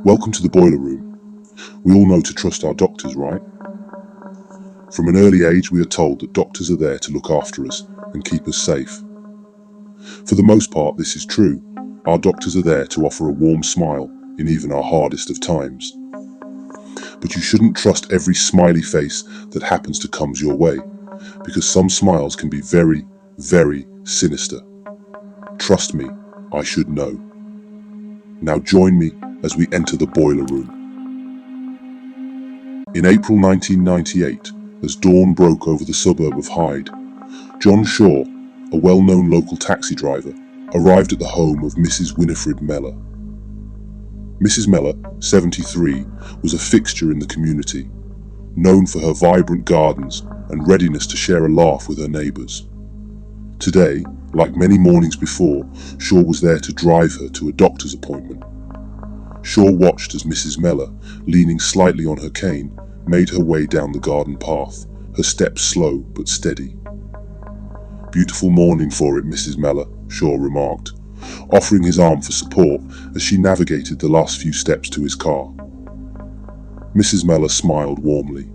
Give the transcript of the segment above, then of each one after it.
Welcome to the boiler room. We all know to trust our doctors, right? From an early age, we are told that doctors are there to look after us and keep us safe. For the most part, this is true. Our doctors are there to offer a warm smile in even our hardest of times. But you shouldn't trust every smiley face that happens to come your way, because some smiles can be very, very sinister. Trust me, I should know. Now join me as we enter the boiler room. In April 1998, as dawn broke over the suburb of Hyde, John Shaw, a well-known local taxi driver, arrived at the home of Mrs. Winifred Mellor. Mrs. Mellor, 73, was a fixture in the community, known for her vibrant gardens and readiness to share a laugh with her neighbours. Today, like many mornings before, Shaw was there to drive her to a doctor's appointment. Shaw watched as Mrs. Mellor, leaning slightly on her cane, made her way down the garden path, her steps slow but steady. "Beautiful morning for it, Mrs. Mellor," Shaw remarked, offering his arm for support as she navigated the last few steps to his car. Mrs. Mellor smiled warmly.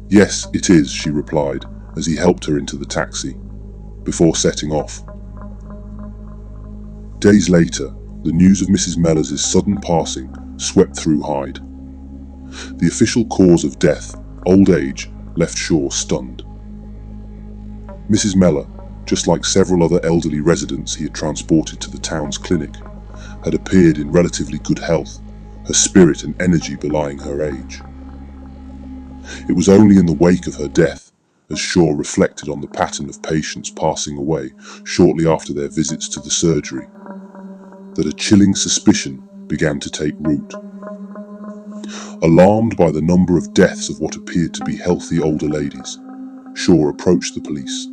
"Yes, it is," she replied as he helped her into the taxi, before setting off. Days later, the news of Mrs. Mellor's sudden passing swept through Hyde. The official cause of death, old age, left Shaw stunned. Mrs. Mellor, just like several other elderly residents he had transported to the town's clinic, had appeared in relatively good health, her spirit and energy belying her age. It was only in the wake of her death, as Shaw reflected on the pattern of patients passing away shortly after their visits to the surgery, that a chilling suspicion began to take root. Alarmed by the number of deaths of what appeared to be healthy older ladies, Shaw approached the police.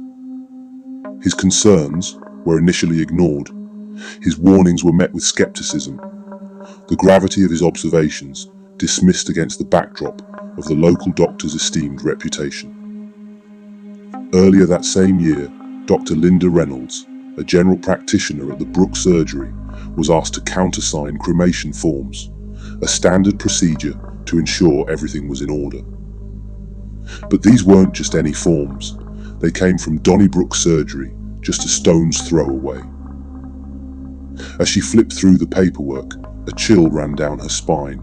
His concerns were initially ignored. His warnings were met with skepticism. The gravity of his observations dismissed against the backdrop of the local doctor's esteemed reputation. Earlier that same year, Dr. Linda Reynolds, a general practitioner at the Brook Surgery, was asked to countersign cremation forms, a standard procedure to ensure everything was in order. But these weren't just any forms. They came from Donnybrook Surgery, just a stone's throw away. As she flipped through the paperwork, a chill ran down her spine.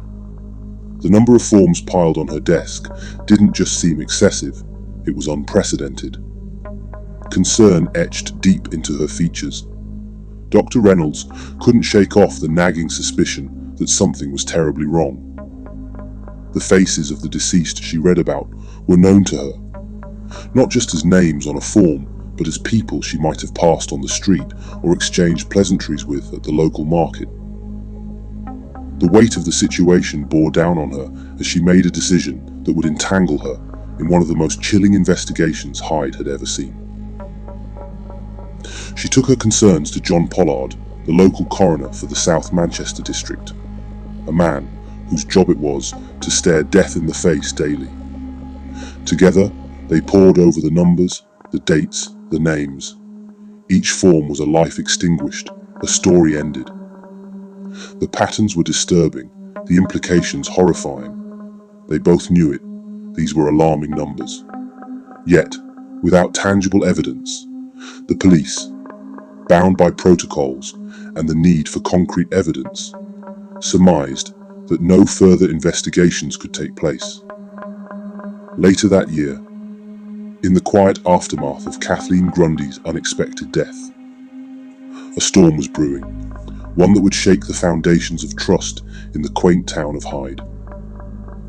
The number of forms piled on her desk didn't just seem excessive, it was unprecedented. Concern etched deep into her features. Dr. Reynolds couldn't shake off the nagging suspicion that something was terribly wrong. The faces of the deceased she read about were known to her, not just as names on a form, but as people she might have passed on the street or exchanged pleasantries with at the local market. The weight of the situation bore down on her as she made a decision that would entangle her in one of the most chilling investigations Hyde had ever seen. She took her concerns to John Pollard, the local coroner for the South Manchester district, a man whose job it was to stare death in the face daily. Together, they pored over the numbers, the dates, the names. Each form was a life extinguished, a story ended. The patterns were disturbing, the implications horrifying. They both knew it. These were alarming numbers. Yet, without tangible evidence, the police, bound by protocols and the need for concrete evidence, surmised that no further investigations could take place. Later that year, in the quiet aftermath of Kathleen Grundy's unexpected death, a storm was brewing, one that would shake the foundations of trust in the quaint town of Hyde.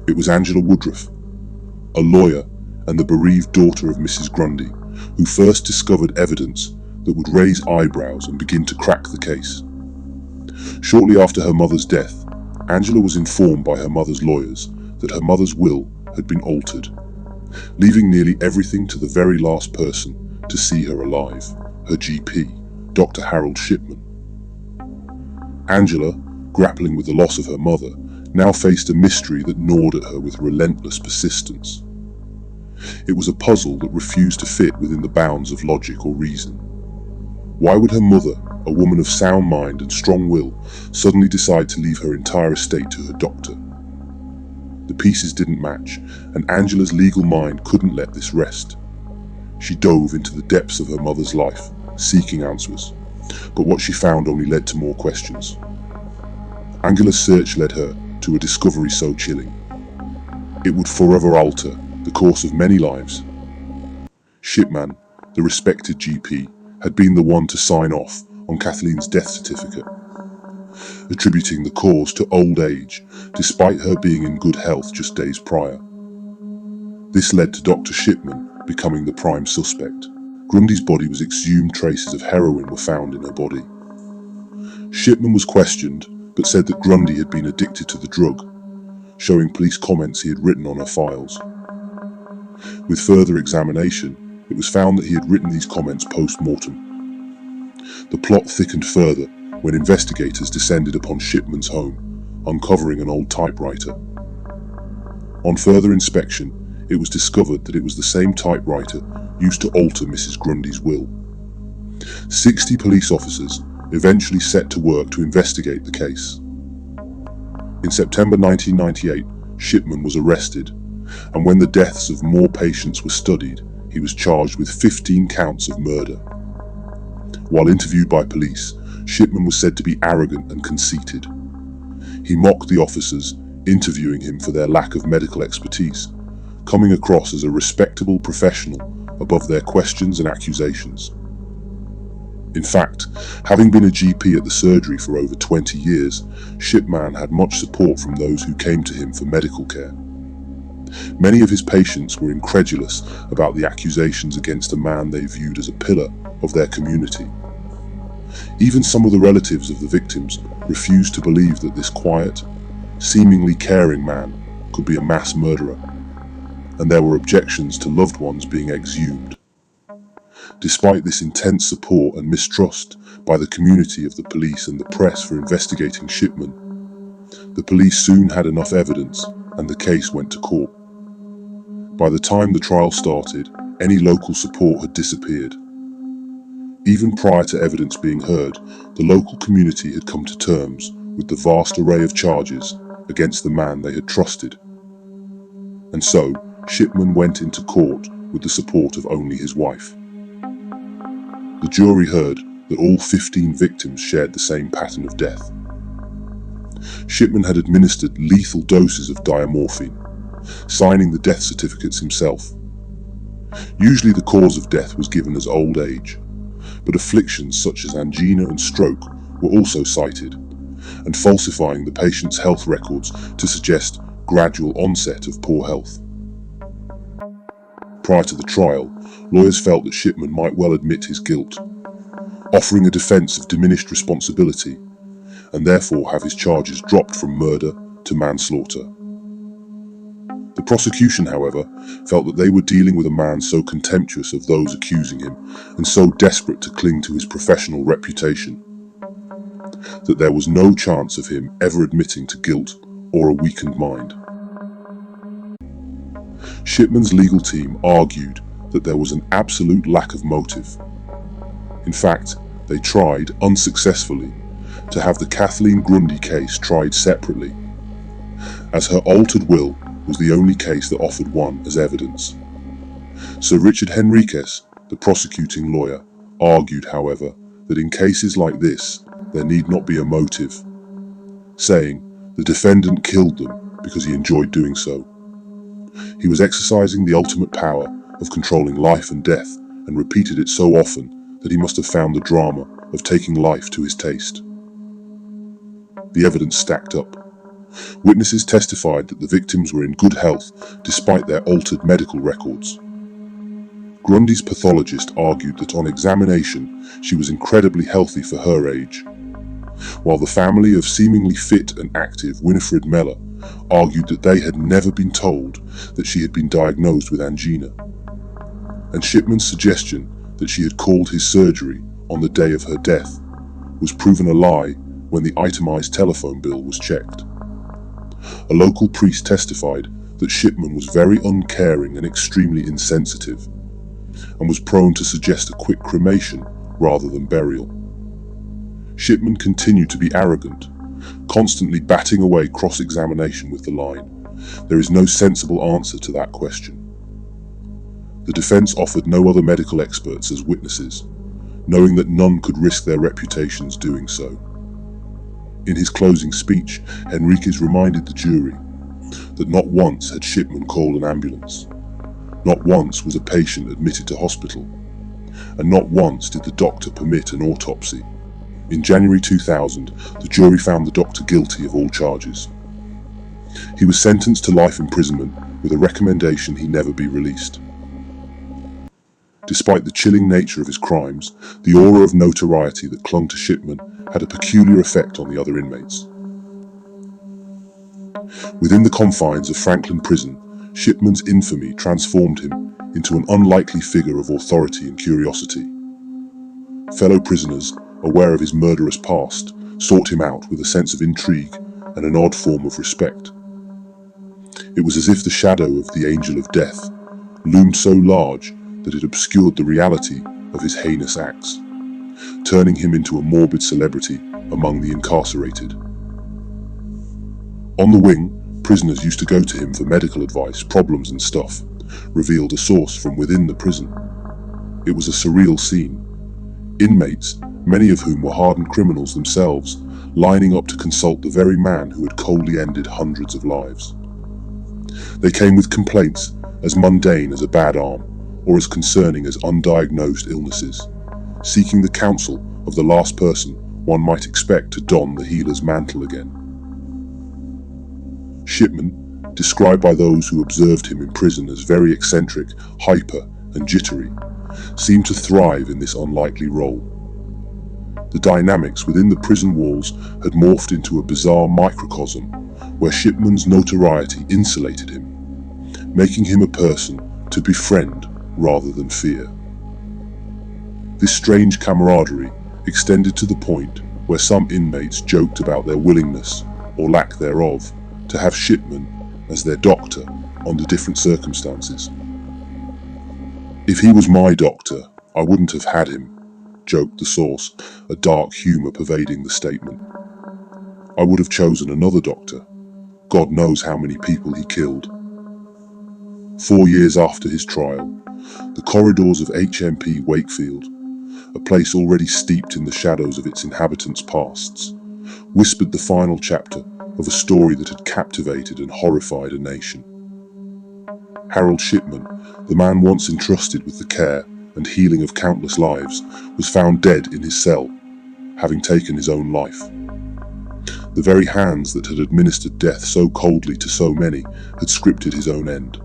It was Angela Woodruff, a lawyer and the bereaved daughter of Mrs. Grundy, who first discovered evidence that would raise eyebrows and begin to crack the case. Shortly after her mother's death, Angela was informed by her mother's lawyers that her mother's will had been altered, leaving nearly everything to the very last person to see her alive, her GP, Dr. Harold Shipman. Angela, grappling with the loss of her mother, now faced a mystery that gnawed at her with relentless persistence. It was a puzzle that refused to fit within the bounds of logic or reason. Why would her mother, a woman of sound mind and strong will, suddenly decide to leave her entire estate to her doctor. The pieces didn't match, and Angela's legal mind couldn't let this rest. She dove into the depths of her mother's life, seeking answers, but what she found only led to more questions. Angela's search led her to a discovery so chilling. It would forever alter the course of many lives. Shipman, the respected GP, had been the one to sign off on Kathleen's death certificate, attributing the cause to old age, despite her being in good health just days prior. This led to Dr. Shipman becoming the prime suspect. Grundy's body was exhumed, traces of heroin were found in her body. Shipman was questioned, but said that Grundy had been addicted to the drug, showing police comments he had written on her files. With further examination, it was found that he had written these comments post-mortem. The plot thickened further when investigators descended upon Shipman's home, uncovering an old typewriter. On further inspection, it was discovered that it was the same typewriter used to alter Mrs. Grundy's will. 60 police officers eventually set to work to investigate the case. In September 1998, Shipman was arrested, and when the deaths of more patients were studied, he was charged with 15 counts of murder. While interviewed by police, Shipman was said to be arrogant and conceited. He mocked the officers, interviewing him for their lack of medical expertise, coming across as a respectable professional above their questions and accusations. In fact, having been a GP at the surgery for over 20 years, Shipman had much support from those who came to him for medical care. Many of his patients were incredulous about the accusations against a man they viewed as a pillar of their community. Even some of the relatives of the victims refused to believe that this quiet, seemingly caring man could be a mass murderer, and there were objections to loved ones being exhumed. Despite this intense support and mistrust by the community of the police and the press for investigating Shipman, the police soon had enough evidence and the case went to court. By the time the trial started, any local support had disappeared. Even prior to evidence being heard, the local community had come to terms with the vast array of charges against the man they had trusted. And so, Shipman went into court with the support of only his wife. The jury heard that all 15 victims shared the same pattern of death. Shipman had administered lethal doses of diamorphine, signing the death certificates himself. Usually the cause of death was given as old age, but afflictions such as angina and stroke were also cited, and falsifying the patient's health records to suggest gradual onset of poor health. Prior to the trial, lawyers felt that Shipman might well admit his guilt, offering a defense of diminished responsibility, and therefore have his charges dropped from murder to manslaughter. The prosecution, however, felt that they were dealing with a man so contemptuous of those accusing him and so desperate to cling to his professional reputation, that there was no chance of him ever admitting to guilt or a weakened mind. Shipman's legal team argued that there was an absolute lack of motive. In fact, they tried, unsuccessfully, to have the Kathleen Grundy case tried separately, as her altered will was the only case that offered one as evidence. Sir Richard Henriques, the prosecuting lawyer, argued, however, that in cases like this, there need not be a motive, saying the defendant killed them because he enjoyed doing so. He was exercising the ultimate power of controlling life and death, and repeated it so often that he must have found the drama of taking life to his taste. The evidence stacked up. Witnesses testified that the victims were in good health despite their altered medical records. Grundy's pathologist argued that on examination she was incredibly healthy for her age, while the family of seemingly fit and active Winifred Meller argued that they had never been told that she had been diagnosed with angina, and Shipman's suggestion that she had called his surgery on the day of her death was proven a lie when the itemized telephone bill was checked. A local priest testified that Shipman was very uncaring and extremely insensitive, and was prone to suggest a quick cremation rather than burial. Shipman continued to be arrogant, constantly batting away cross-examination with the line, "There is no sensible answer to that question." The defense offered no other medical experts as witnesses, knowing that none could risk their reputations doing so. In his closing speech, Henriquez reminded the jury that not once had Shipman called an ambulance, not once was a patient admitted to hospital, and not once did the doctor permit an autopsy. In January 2000, the jury found the doctor guilty of all charges. He was sentenced to life imprisonment with a recommendation he never be released. Despite the chilling nature of his crimes, the aura of notoriety that clung to Shipman had a peculiar effect on the other inmates. Within the confines of Franklin Prison, Shipman's infamy transformed him into an unlikely figure of authority and curiosity. Fellow prisoners, aware of his murderous past, sought him out with a sense of intrigue and an odd form of respect. It was as if the shadow of the Angel of Death loomed so large that it obscured the reality of his heinous acts, turning him into a morbid celebrity among the incarcerated. On the wing, prisoners used to go to him for medical advice, problems and stuff, revealed a source from within the prison. It was a surreal scene. Inmates, many of whom were hardened criminals themselves, lining up to consult the very man who had coldly ended hundreds of lives. They came with complaints as mundane as a bad arm, or as concerning as undiagnosed illnesses, seeking the counsel of the last person one might expect to don the healer's mantle again. Shipman, described by those who observed him in prison as very eccentric, hyper, and jittery, seemed to thrive in this unlikely role. The dynamics within the prison walls had morphed into a bizarre microcosm where Shipman's notoriety insulated him, making him a person to befriend rather than fear. This strange camaraderie extended to the point where some inmates joked about their willingness, or lack thereof, to have Shipman as their doctor under different circumstances. "If he was my doctor, I wouldn't have had him," joked the source, a dark humour pervading the statement. "I would have chosen another doctor. God knows how many people he killed." 4 years after his trial, the corridors of HMP Wakefield, a place already steeped in the shadows of its inhabitants' pasts, whispered the final chapter of a story that had captivated and horrified a nation. Harold Shipman, the man once entrusted with the care and healing of countless lives, was found dead in his cell, having taken his own life. The very hands that had administered death so coldly to so many had scripted his own end,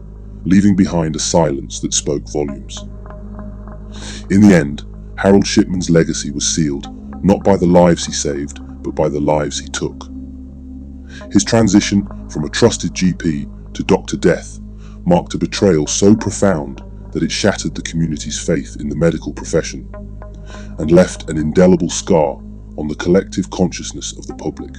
leaving behind a silence that spoke volumes. In the end, Harold Shipman's legacy was sealed not by the lives he saved, but by the lives he took. His transition from a trusted GP to Dr. Death marked a betrayal so profound that it shattered the community's faith in the medical profession and left an indelible scar on the collective consciousness of the public.